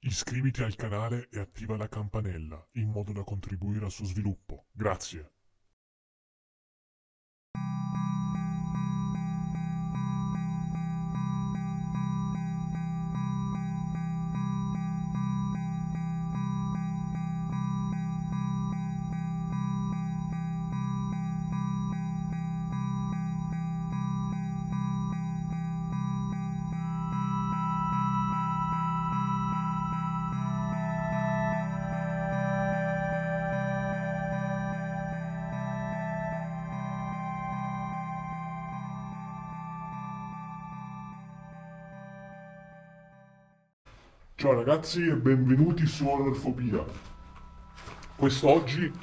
Iscriviti al canale e attiva la campanella in modo da contribuire al suo sviluppo. Grazie. Ciao ragazzi e benvenuti su Horrorfobia. Quest'oggi,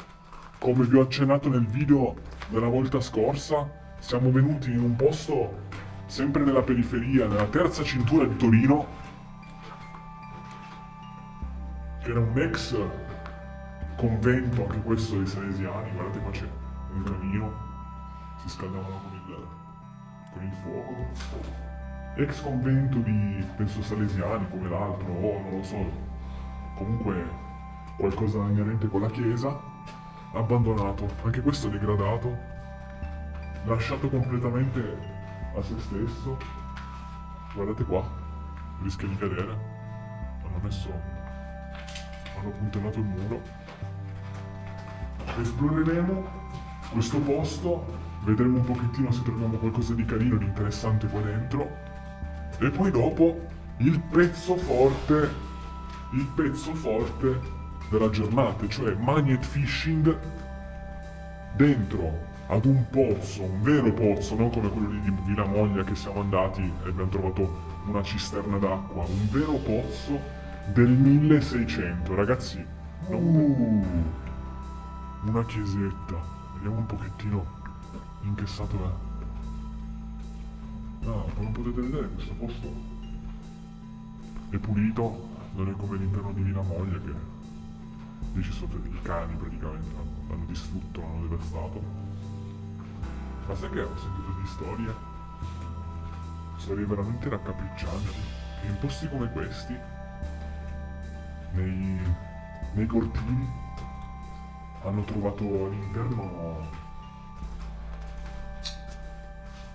come vi ho accennato nel video della volta scorsa, siamo venuti in un posto sempre nella periferia, nella terza cintura di Torino, che era un ex convento, anche questo dei Salesiani. Guardate, qua c'è un camino, si scaldavano con il fuoco. Ex convento di, penso, Salesiani come l'altro, o non lo so, comunque qualcosa inerente con la chiesa, abbandonato, anche questo degradato, lasciato completamente a se stesso. Guardate qua, rischia di cadere, hanno puntellato il muro. Esploreremo questo posto, vedremo un pochettino se troviamo qualcosa di carino, di interessante qua dentro. E poi dopo il pezzo forte della giornata, cioè magnet fishing dentro ad un pozzo, un vero pozzo, non come quello lì di Villa Moglia che siamo andati e abbiamo trovato una cisterna d'acqua, un vero pozzo del 1600, ragazzi. Una chiesetta, vediamo un pochettino in che stato è. No, come potete vedere questo posto è pulito, non è come l'interno di Villa Moglia che lì ci sono dei cani praticamente, l'hanno distrutto, l'hanno devastato. Ma sai che ho sentito di storie veramente raccapriccianti, che in posti come questi, nei cortili, hanno trovato all'interno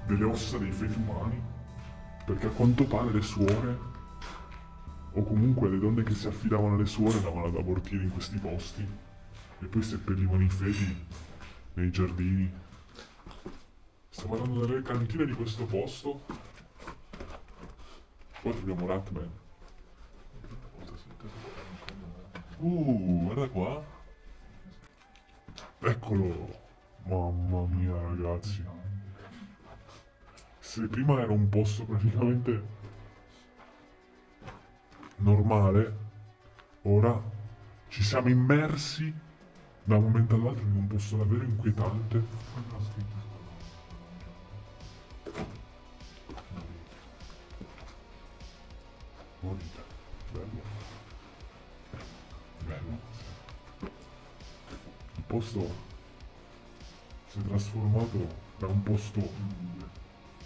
delle ossa dei feti umani, perché a quanto pare le suore, o comunque le donne che si affidavano alle suore, andavano ad abortire in questi posti e poi seppellivano i feti nei giardini. Stiamo parlando delle cantine di questo posto. Qua troviamo Ratman. Guarda qua. Eccolo. Mamma mia ragazzi. Se prima era un posto praticamente normale, ora ci siamo immersi da un momento all'altro in un posto davvero inquietante. Bonita, bello. Bello. Il posto si è trasformato da un posto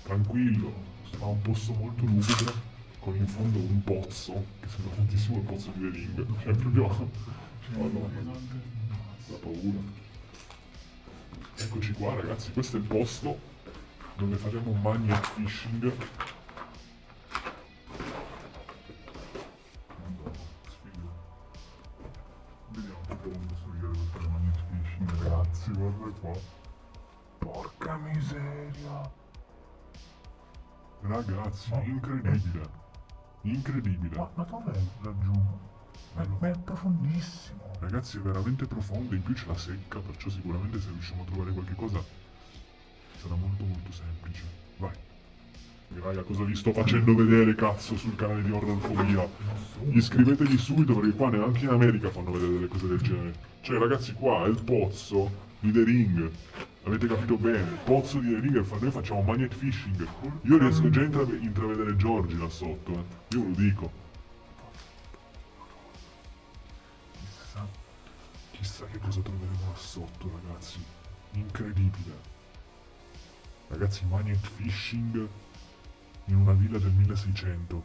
tranquillo a un posto molto lugubre, con in fondo un pozzo che sembra tantissimo il pozzo di The Ring. Cioè proprio Madonna, la paura. Eccoci qua ragazzi, questo è il posto dove faremo un magnet fishing. Vediamo un po' come posso dire per fare magnet fishing, ragazzi, guarda qua. Porca miseria! Ragazzi, incredibile. Incredibile. Ma dov'è laggiù? Ma è profondissimo. Ragazzi, è veramente profondo, in più c'è la secca, perciò sicuramente se riusciamo a trovare qualche cosa sarà molto molto semplice. Vai. E raga, cosa vi sto facendo vedere, cazzo, sul canale di Horrorfobia? Iscrivetevi subito perché qua neanche in America fanno vedere delle cose del genere. Cioè, ragazzi, qua è il pozzo di The Ring. Avete capito bene? Il pozzo di The Ring, noi facciamo magnet fishing. Io riesco già a intravedere Giorgi là sotto, Io ve lo dico. Chissà che cosa troveremo là sotto, ragazzi. Incredibile. Ragazzi, magnet fishing in una villa del 1600.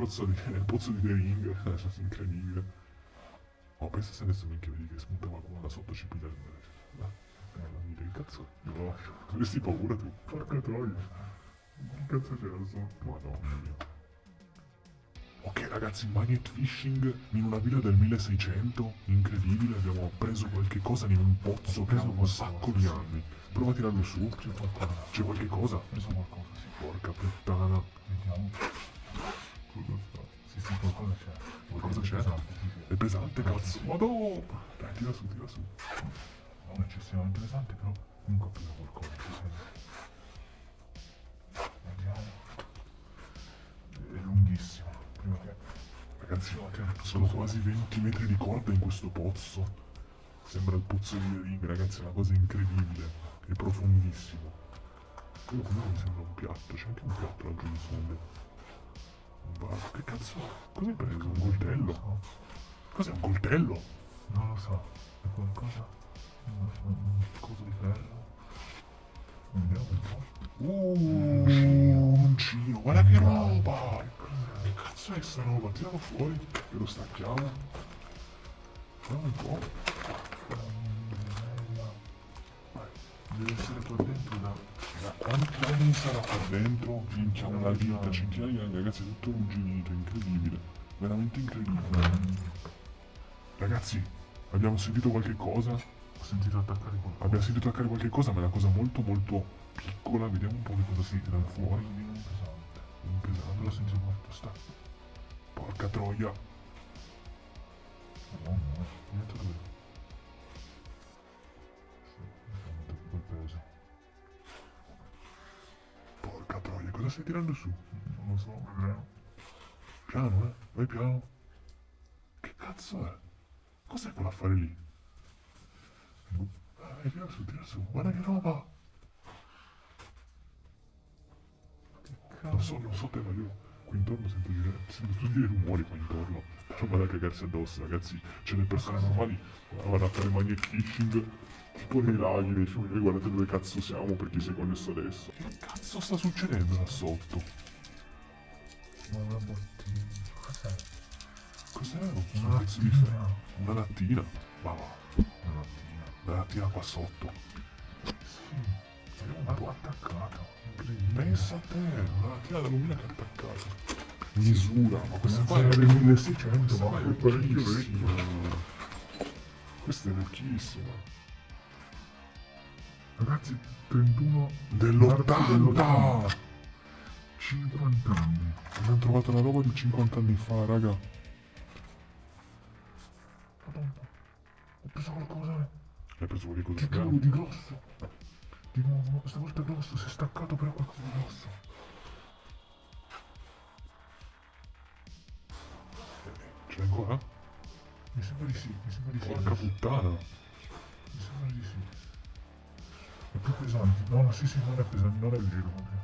nel pozzo di The Ring, incredibile. Oh, pensa se adesso minchia vedi che spunta qualcuno da sotto ci piglia che cazzo io lascio. Avresti paura tu? Porca troia. Che cazzo c'è da sotto? Madonna mia. Ok ragazzi, magnet fishing in una villa del 1600, incredibile, abbiamo preso qualche cosa in un pozzo per un sacco di anni. Prova a tirarlo su. C'è qualche cosa? Ho preso qualcosa, sì. Porca puttana. Vediamo. Cosa sta? Sì, qualcosa c'è. Qualcosa c'è? È pesante, cazzo. Madonna! Dai, tira su, tira su. Non eccessivamente pesante, però comunque ho preso qualcosa. Vediamo. È lunghissimo. Prima che... Ragazzi, sono quasi 20 metri di corda in questo pozzo. Sembra il pozzo di The Ring, ragazzi, è una cosa incredibile. È profondissimo. Quello comunque mi sembra un piatto, c'è anche un piatto laggiù in fondo. Un vaso, che cazzo è? Cosa hai preso? Un coltello? Cos'è un coltello? Non lo so. È qualcosa... un coso di ferro. Vediamo un po'. Un uncino, guarda che roba! Che cazzo è sta roba? Tiralo fuori e lo stacchiamo. Vediamo un po'. Deve essere qua dentro da Quanti anni sarà qua dentro? Minchia, una vita, centinaia di anni, ragazzi, è tutto rugginito, incredibile. Veramente incredibile. Ragazzi, abbiamo sentito qualche cosa? Ho sentito attaccare qualcosa. Abbiamo sentito attaccare qualche cosa, ma è una cosa molto molto piccola. Vediamo un po' che cosa si tira fuori. Un pesante. Un pesante. L'ho sentito molto sta. Porca troia. Madonna, niente dove. Quel peso. Porca troia, cosa stai tirando su? Non lo so, vedremo. Piano, vai piano. Che cazzo è? Cos'è quell'affare lì? Tira su, tira su. Guarda che roba! Non so te, ma io qui intorno sento tutti dei rumori qua intorno. Però vado a cagarsi addosso, ragazzi. C'è le persone normali vanno a fare magnet fishing tipo nei laghi, nei fiumi. Guardate dove cazzo siamo per chi si è connesso adesso. Che cazzo sta succedendo là sotto? Ma una bottiglia. Cos'è? Cos'è? Una pezzo di lattina. ferro. Una lattina? Ma va, Una lattina. la lattina qua sotto. Sì. Vediamo un po' attaccato. Incredibile. Pensa a te, una lattina d'alluminio che è attaccata. Misura, ma questa qua Era è del 1600, questa ma qua è parecchio vecchio. vecchissima. Questa è vecchissima. Ragazzi, 31 Dell'80! 50 anni. Abbiamo trovato una roba di 50 anni fa, raga. Madonna. Ho preso qualcosa Hai preso qualcosa di di grande? più, di grosso. Di nuovo, ma questa volta è grosso, si è staccato però qualcosa di grosso. Ce l'hai ancora? Mi sembra di sì, mi sembra di sì. Porca puttana. Mi sembra di sì. È più pesante. No, no, sì, sì, non è pesante, non è leggero proprio.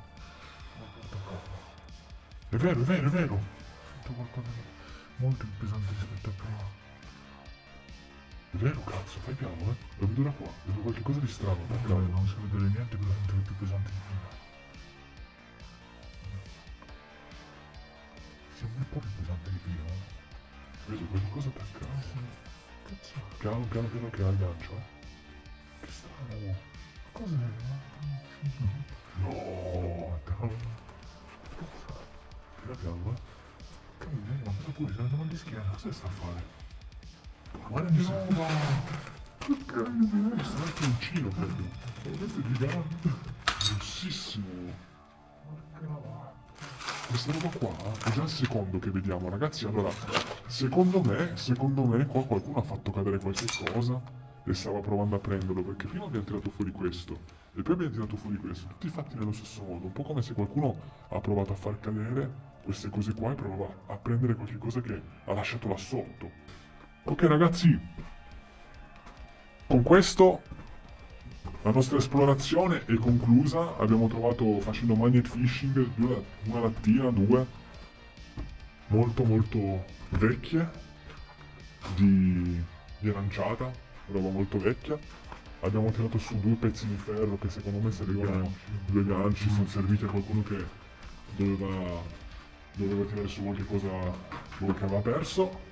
Non l'ho attaccato. È vero, è vero, è vero. Sento qualcosa di molto più pesante rispetto a prima. È vero, cazzo, fai piano, Lo vedo da qua. Vedo qualche cosa di strano. Fai piano. Non si vede niente, però sento che è più pesante di prima. Sembra un po' più pesante di prima. Vedo qualche cosa attaccato. Cazzo, Piano, piano, piano che aggancia. Che strano. cos'è? No. Cazzo, Tira piano, che miseria, ma cosa pure? Se ne mal di schiena. Cosa sta a fare? Guarda che roba! Che miseria! Sta anche un cino, proprio. Questo è gigante. Grossissimo. Porca roba. Questa roba qua è già il secondo che vediamo, ragazzi. Allora, secondo me qua qualcuno ha fatto cadere qualche cosa e stava provando a prenderlo, perché prima abbiamo tirato fuori questo e poi abbiamo tirato fuori questo, tutti fatti nello stesso modo, un po' come se qualcuno ha provato a far cadere queste cose qua e provava a prendere qualche cosa che ha lasciato là sotto. Ok ragazzi, con questo la nostra esplorazione è conclusa. Abbiamo trovato, facendo magnet fishing, una lattina, due, molto molto vecchie, di aranciata, roba molto vecchia. Abbiamo tirato su due pezzi di ferro che secondo me servivano, due ganci, sono serviti a qualcuno che doveva doveva tirare su qualche cosa che aveva perso.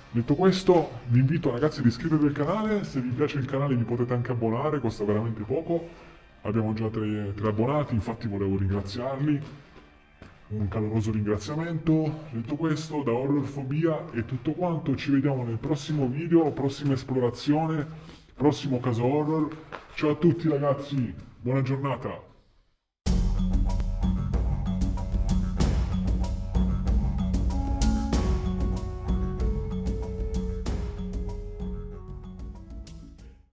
Detto questo, vi invito ragazzi ad iscrivervi al canale, se vi piace il canale vi potete anche abbonare, costa veramente poco. Abbiamo già tre abbonati, infatti volevo ringraziarli. Un caloroso ringraziamento. Detto questo, da Horrorfobia è tutto quanto, ci vediamo nel prossimo video, prossima esplorazione, prossimo caso horror. Ciao a tutti ragazzi, buona giornata.